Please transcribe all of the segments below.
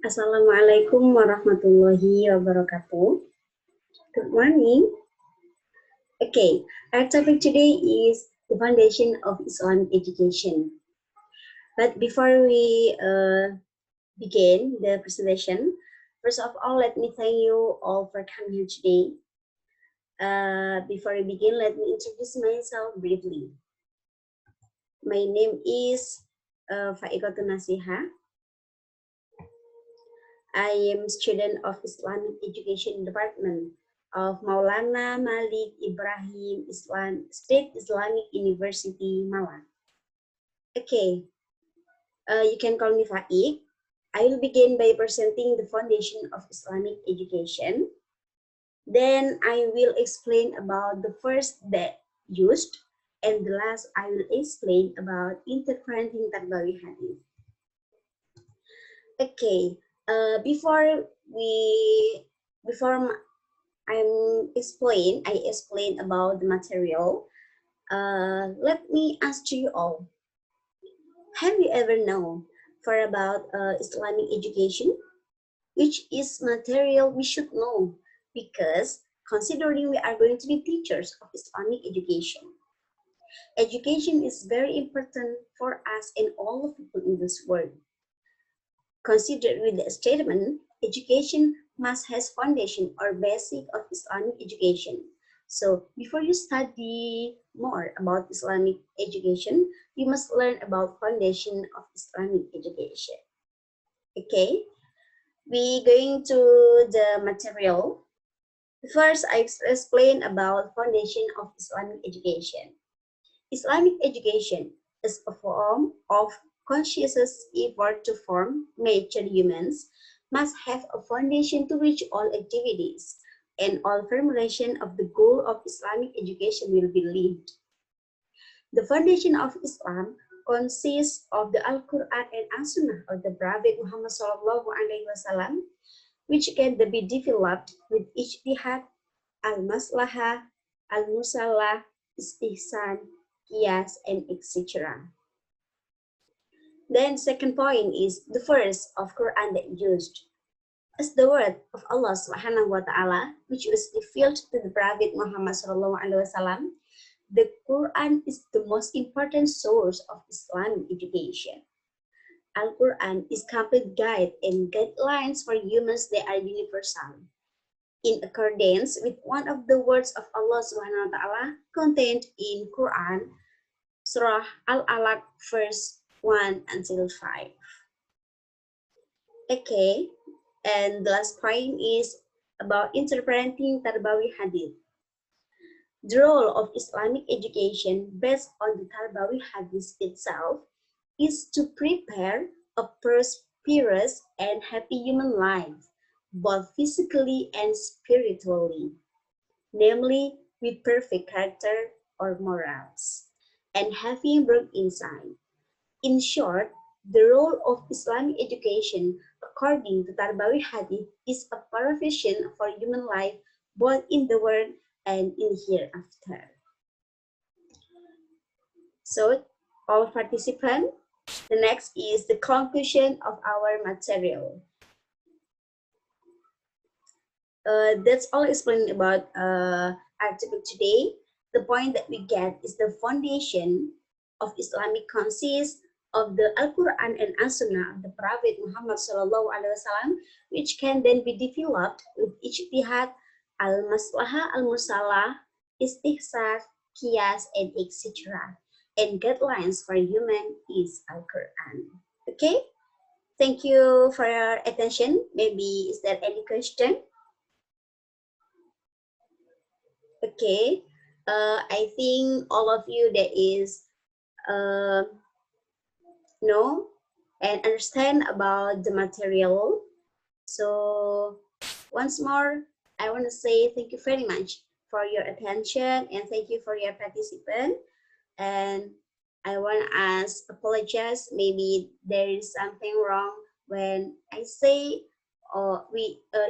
Assalamualaikum warahmatullahi wabarakatuh. Good morning. Okay, our topic today is the foundation of Islamic education. But before we begin the presentation, first of all, let me thank you all for coming here today. Before we begin, let me introduce myself briefly. My name is Faikatun Nasiha. I am student of Islamic Education Department of Maulana Malik Ibrahim State Islamic University, Malang. Okay, you can call me Faik. I will begin by presenting the foundation of Islamic education. Then I will explain about the first that used, and the last I will explain about interpreting Tarbawi Hadith. Okay, before I explain about the material. Let me ask to you all: have you ever known for about Islamic education? Which is material we should know, because considering we are going to be teachers of Islamic education, education is very important for us and all of people in this world. Considered with the statement, education must has foundation or basic of Islamic education. So before you study more about Islamic education, you must learn about foundation of Islamic education. Okay, we going to the material. First, I explain about foundation of Islamic education. Islamic education is a form of conscious effort to form mature humans, must have a foundation to which all activities and all formulation of the goal of Islamic education will be linked. The foundation of Islam consists of the Al-Quran and As-Sunnah of the Prophet Muhammad SAW, which can be developed with ijtihad, al-maslahah, al-musalah, istihsan, qiyas, and etc. Then second point is the verse of Quran that used. As the word of Allah Subhanahu wa Ta'ala, which was revealed to the Prophet Muhammad SAW, the Quran is the most important source of Islamic education. Al-Quran is complete guide and guidelines for humans that are universal. In accordance with one of the words of Allah Subhanahu wa Ta'ala contained in Quran, Surah Al-Alaq, verse 1 until 5. Okay, and the last point is about interpreting Tarbawi Hadith. The role of Islamic education based on the Tarbawi Hadith itself is to prepare a prosperous and happy human life, both physically and spiritually, namely with perfect character or morals, and having broad insight. In short, the role of Islamic education, according to Tarbawi Hadith, is a provision for human life both in the world and in hereafter. So, all participants, the next is the conclusion of our material. That's all explained about our topic today. The point that we get is the foundation of Islamic consists of the Al-Quran and As-Sunnah of the Prophet Muhammad SAW, which can then be developed with ijtihad, al-maslahah, al-musalah, istihsan, qiyas, and etc. And guidelines for human is Al-Quran. Okay, thank you for your attention. Maybe is there any question? Okay, I think all of you that is know and understand about the material. So once more, I want to say thank you very much for your attention and thank you for your participation. And I want to apologize, maybe there is something wrong when I say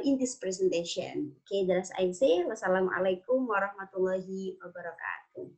in this presentation. Okay, that's I say. Wassalamualaikum warahmatullahi wabarakatuh.